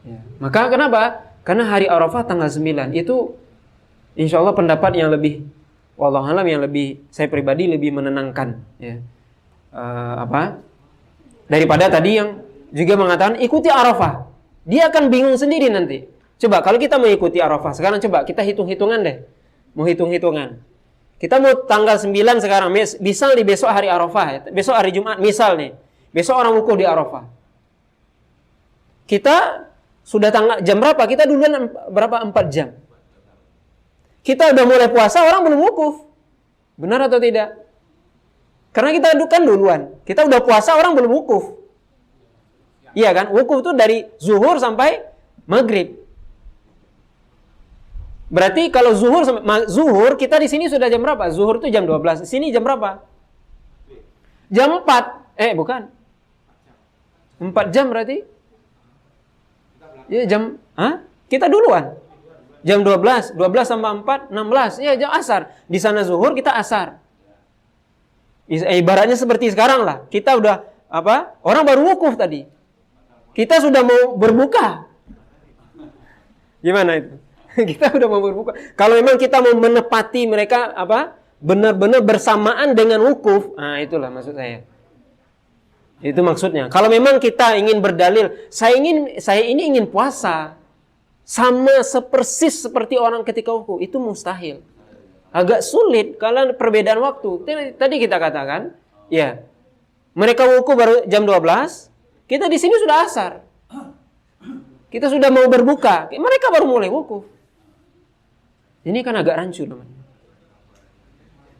Ya. Maka kenapa? Karena hari Arafah tanggal 9 itu insya Allah pendapat yang lebih, wallahu alam, yang lebih, saya pribadi lebih menenangkan. Ya. Daripada tadi yang juga mengatakan ikuti Arafah. Dia akan bingung sendiri nanti. Coba kalau kita mengikuti Arafah, sekarang coba kita hitung-hitungan deh. Mau hitung-hitungan. Kita mau tanggal 9 sekarang, misal di besok hari Arafah, ya. Besok hari Jumat, misal nih. Besok orang wukuf di Arafah. Kita sudah jam berapa? Kita duluan berapa? 4 jam. Kita udah mulai puasa, orang belum wukuf. Benar atau tidak? Karena kita kan duluan. Kita udah puasa, orang belum wukuf. Iya kan? Wukuf itu dari zuhur sampai maghrib. Berarti kalau zuhur kita di sini sudah jam berapa? Zuhur itu jam 12. Di sini jam berapa? Jam 4. Bukan. 4 jam berarti? Ya jam, kita duluan. Jam 12 sama 4, 16. Ya jam asar. Di sana zuhur, kita asar. Ibaratnya seperti sekarang lah. Kita udah orang baru wukuf tadi. Kita sudah mau berbuka. Gimana itu? Kita udah mau berbuka. Kalau memang kita mau menepati mereka benar-benar bersamaan dengan wukuf, itulah maksud saya. Itu maksudnya. Kalau memang kita ingin berdalil, saya ini ingin puasa sama sepersis seperti orang ketika wukuf, itu mustahil. Agak sulit kalau perbedaan waktu. Tadi kita katakan, ya. Mereka wukuf baru jam 12, kita di sini sudah asar. Kita sudah mau berbuka, mereka baru mulai wukuf. Ini kan agak rancu namanya.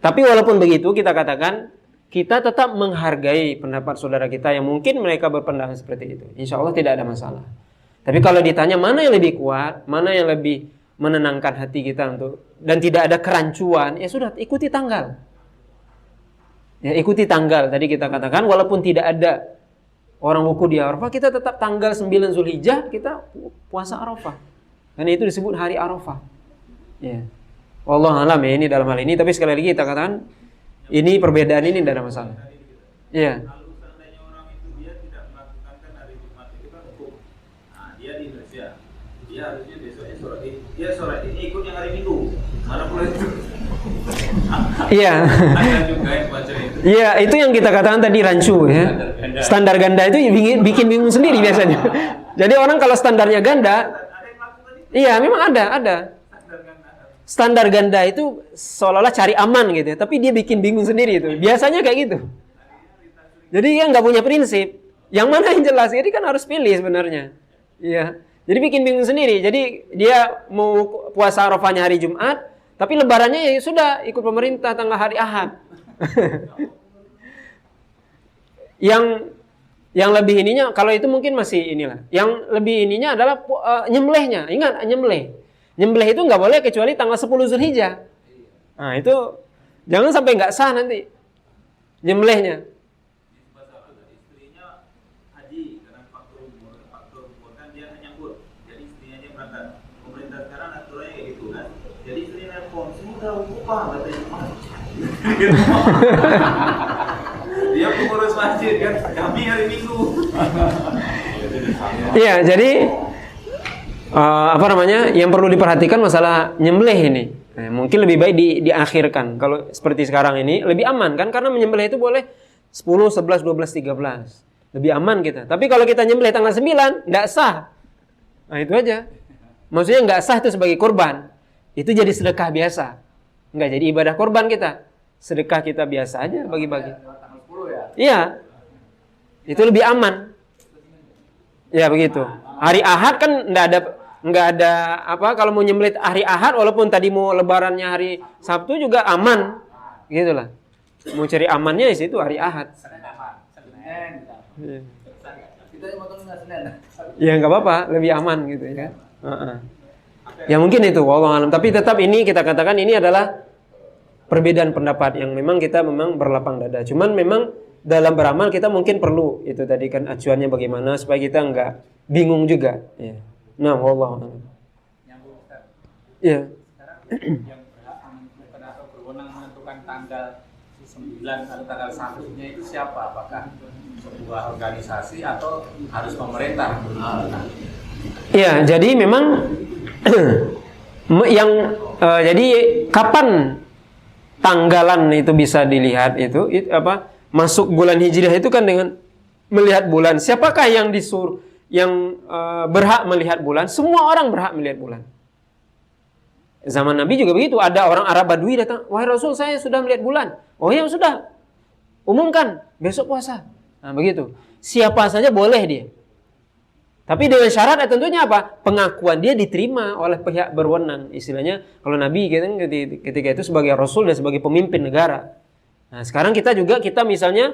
Tapi walaupun begitu kita katakan, kita tetap menghargai pendapat saudara kita yang mungkin mereka berpendapat seperti itu. Insya Allah tidak ada masalah. Tapi kalau ditanya mana yang lebih kuat, mana yang lebih menenangkan hati kita dan tidak ada kerancuan, ya sudah, ikuti tanggal. Ya, ikuti tanggal. Tadi kita katakan walaupun tidak ada orang wukuf di Arafah, kita tetap tanggal 9 Zulhijjah kita puasa Arafah. Karena itu disebut hari Arafah. Ya. Wallahu alam ya ini dalam hal ini, tapi sekali lagi kita katakan ini perbedaan ini tidak ada masalah. Iya. Kalau seandainya orang itu dia tidak melakukan kan hari Jumat itu kan hukum. Nah, dia di Indonesia. Dia harusnya besoknya sholat ini. Dia sholat ini ikut yang hari Minggu. Mana boleh itu? Iya. Ada juga yang baca itu. Iya, itu yang kita katakan tadi rancu ya. Standar ganda itu bikin bingung sendiri biasanya. Jadi orang kalau standarnya ganda, iya memang ada. Standar ganda itu seolah-olah cari aman gitu ya, tapi dia bikin bingung sendiri itu. Biasanya kayak gitu. Jadi dia nggak punya prinsip. Yang mana yang jelas? Jadi kan harus pilih sebenarnya. Iya. Jadi bikin bingung sendiri. Jadi dia mau puasa Arafahnya hari Jumat, tapi lebarannya ya sudah ikut pemerintah tanggal hari Ahad. Yang lebih ininya, kalau itu mungkin masih inilah. Yang lebih ininya adalah nyembelihnya. Ingat, nyembelih. Nyembelih itu nggak boleh kecuali tanggal 10 Zulhijjah. Nah itu jangan sampai nggak sah nanti nyembelihnya. Istrinya haji karena faktor umur kan dia nyambut. Jadi istrinya dia berangkat. Pemerintah sekarang aturannya kayak gitu kan. Jadi istrinya nelpon, semua upah katanya. Dia pengurus masjid kan, kami hari Minggu. Iya, jadi apa namanya? Yang perlu diperhatikan masalah nyembelih ini. Mungkin lebih baik diakhirkan. Kalau seperti sekarang ini lebih aman kan, karena menyembelih itu boleh 10, 11, 12, 13. Lebih aman kita. Tapi kalau kita nyembelih tanggal 9, enggak sah. Nah, itu aja. Maksudnya enggak sah itu sebagai kurban. Itu jadi sedekah biasa. Enggak jadi ibadah kurban kita. Sedekah kita biasa aja bagi-bagi. Tanggal 10 ya. Iya. Itu lebih aman. Ya begitu. Hari Ahad kan enggak ada apa, kalau mau nyembelih hari Ahad walaupun tadi mau lebarannya hari Sabtu juga aman. Gitulah. Mau cari amannya di situ hari Ahad. Senin. Kita yang motong enggak Senin. Ya enggak apa-apa, lebih aman gitu ya. Ya mungkin itu wallahu alam, tapi tetap ini kita katakan ini adalah perbedaan pendapat yang memang kita memang berlapang dada. Cuman memang dalam beramal kita mungkin perlu itu tadi kan acuannya bagaimana supaya kita enggak bingung juga. Ya. Nah, wallahu alam. Nyambung Ustaz. Iya. Sekarang yang berhak menentukan atau berwenang menentukan tanggal 9 atau tanggal 1-nya itu siapa? Apakah sebuah organisasi atau harus pemerintah? Iya, jadi memang yang jadi kapan tanggalan itu bisa dilihat itu apa? Masuk bulan Hijriah itu kan dengan melihat bulan. Siapakah yang disuruh yang berhak melihat bulan? Semua orang berhak melihat bulan. Zaman Nabi juga begitu. Ada orang Arab Badui datang, "Wahai Rasul, saya sudah melihat bulan." "Oh ya sudah. Umumkan, besok puasa." Nah, begitu. Siapa saja boleh dia. Tapi dengan syarat tentunya apa? Pengakuan dia diterima oleh pihak berwenang. Istilahnya kalau Nabi ketika itu sebagai Rasul dan sebagai pemimpin negara. Nah, sekarang kita misalnya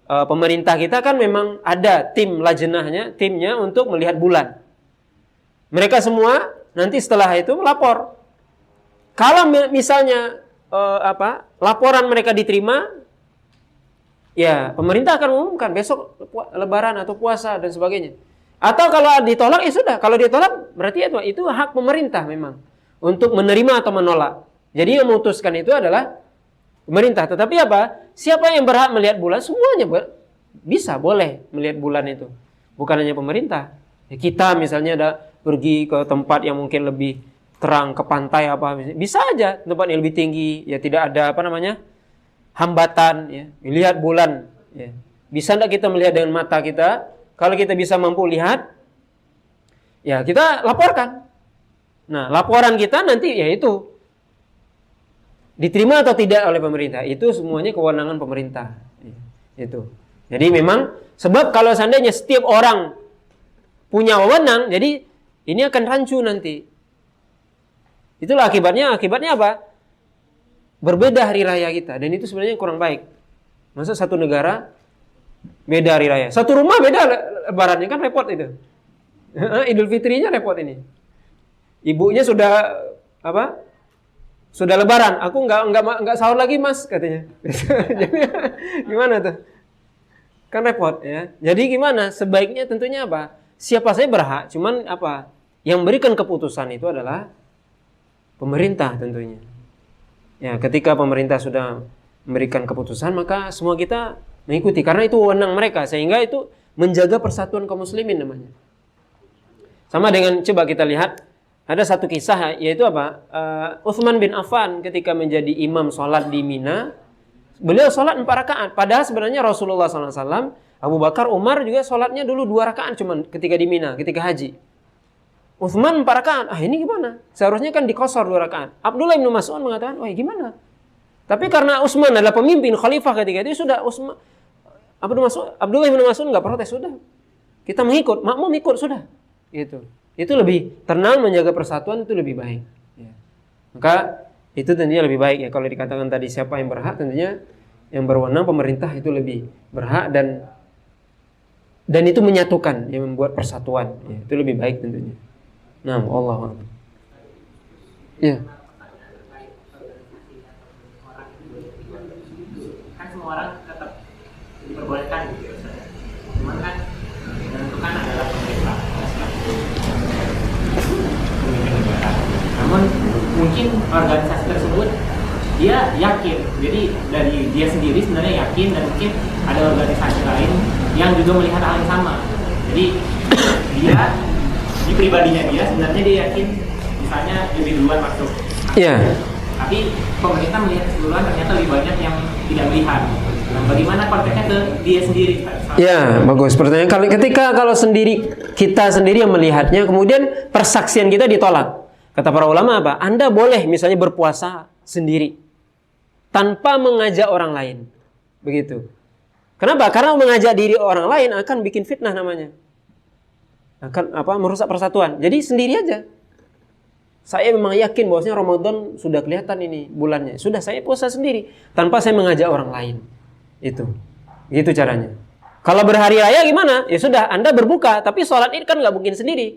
pemerintah kita kan memang ada tim lajnahnya, timnya untuk melihat bulan. Mereka semua nanti setelah itu melapor. Kalau misalnya laporan mereka diterima, ya pemerintah akan mengumumkan besok Lebaran atau puasa dan sebagainya. Atau kalau ditolak ya sudah. Kalau ditolak berarti itu hak pemerintah memang untuk menerima atau menolak. Jadi yang memutuskan itu adalah pemerintah. Tetapi apa? Siapa yang berhak melihat bulan? Semuanya boleh melihat bulan itu. Bukan hanya pemerintah. Ya, kita misalnya ada pergi ke tempat yang mungkin lebih terang, ke pantai apa, bisa aja tempat yang lebih tinggi, ya tidak ada hambatan, ya, lihat bulan. Ya. Bisa enggak kita melihat dengan mata kita? Kalau kita bisa mampu lihat, ya kita laporkan. Nah, laporan kita nanti yaitu diterima atau tidak oleh pemerintah. Itu semuanya kewenangan pemerintah. Itu. Jadi memang sebab kalau seandainya setiap orang punya wewenang, jadi ini akan rancu nanti. Itulah akibatnya apa? Berbeda hari raya kita, dan itu sebenarnya kurang baik. Masa satu negara beda hari raya, satu rumah beda lebarannya, kan repot itu. Idul Fitrinya repot ini. Ibunya sudah sudah lebaran, aku nggak sahur lagi mas katanya. Jadi gimana tuh? Kan repot ya. Jadi gimana? Sebaiknya tentunya apa? Siapa saja berhak, cuman apa? Yang memberikan keputusan itu adalah pemerintah tentunya. Ya, ketika pemerintah sudah memberikan keputusan, maka semua kita mengikuti karena itu wewenang mereka, sehingga itu menjaga persatuan kaum muslimin namanya. Sama dengan coba kita lihat ada satu kisah, yaitu apa? Utsman bin Affan ketika menjadi imam sholat di Mina, beliau sholat 4 rakaat. Padahal sebenarnya Rasulullah SAW, Abu Bakar, Umar juga sholatnya dulu 2 rakaat cuman ketika di Mina, ketika haji. Utsman 4 rakaat. Ini gimana? Seharusnya kan dikosor 2 rakaat. Abdullah bin Mas'ud mengatakan, gimana? Tapi karena Utsman adalah pemimpin khalifah ketika itu, sudah Abdullah bin Mas'ud enggak protes, sudah. Kita mengikut, makmum ikut sudah. Gitu. Itu lebih tenang, menjaga persatuan itu lebih baik. Ya. Maka itu tentunya lebih baik ya. Kalau dikatakan tadi siapa yang berhak, tentunya yang berwenang pemerintah itu lebih berhak dan itu menyatukan, yang membuat persatuan. Ya, itu lebih baik tentunya. Nah, Allah. Ya. Kan semua orang tetap diperbolehkan gitu. Cuman kan yang menentukan adalah pemerintah. Namun mungkin organisasi tersebut dia yakin, jadi dari dia sendiri sebenarnya yakin, dan mungkin ada organisasi lain yang juga melihat hal yang sama. Jadi dia di pribadinya dia sebenarnya dia yakin misalnya lebih duluan masuk. Iya. Tapi pemerintah melihat keseluruhan ternyata lebih banyak yang tidak melihat. Nah, bagaimana konteksnya ke dia sendiri? Ya, bagus pertanyaan. Kalau kita sendiri yang melihatnya, kemudian persaksian kita ditolak. Kata para ulama apa? Anda boleh misalnya berpuasa sendiri tanpa mengajak orang lain. Begitu. Kenapa? Karena mengajak diri orang lain akan bikin fitnah namanya. Akan merusak persatuan. Jadi sendiri aja. Saya memang yakin bahwasanya Ramadan sudah kelihatan ini bulannya. Sudah saya puasa sendiri tanpa saya mengajak orang lain. Itu. Gitu caranya. Kalau berhari raya gimana? Ya sudah, Anda berbuka, tapi sholat Id kan nggak mungkin sendiri.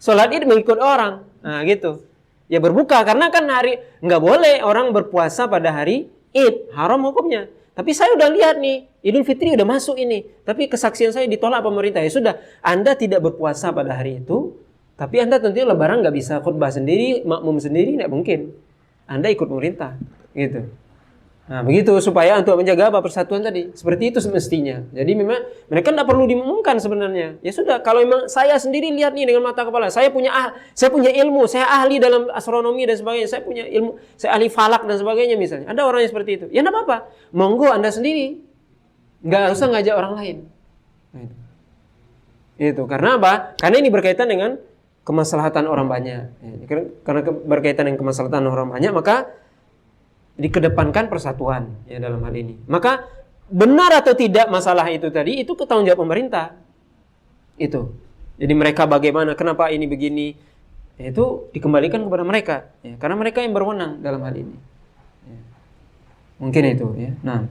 Sholat Id mengikut orang. Nah, gitu. Ya berbuka karena kan nggak boleh orang berpuasa pada hari Id, haram hukumnya. Tapi saya udah lihat nih, Idul Fitri udah masuk ini, tapi kesaksian saya ditolak pemerintah. Ya sudah, Anda tidak berpuasa pada hari itu, tapi Anda tentunya Lebaran nggak bisa khutbah sendiri, makmum sendiri, nggak mungkin. Anda ikut pemerintah, gitu. Nah, begitu supaya untuk menjaga persatuan tadi. Seperti itu semestinya. Jadi memang mereka tidak perlu diumumkan sebenarnya. Ya sudah, kalau memang saya sendiri lihat nih dengan mata kepala, saya punya ilmu, saya ahli dalam astronomi dan sebagainya, saya punya ilmu, saya ahli falak dan sebagainya misalnya. Ada orang yang seperti itu. Ya tidak apa-apa. Monggo Anda sendiri. Nggak usah ngajak orang lain. Nah, itu. Karena apa? Karena ini berkaitan dengan kemaslahatan orang banyak. Karena berkaitan dengan kemaslahatan orang banyak, maka dikedepankan persatuan ya dalam hal ini. Maka benar atau tidak masalah itu tadi, itu tanggung jawab pemerintah. Itu. Jadi mereka bagaimana, kenapa ini begini, itu dikembalikan kepada mereka. Ya, karena mereka yang berwenang dalam hal ini. Ya. Mungkin itu. Ya. Nah.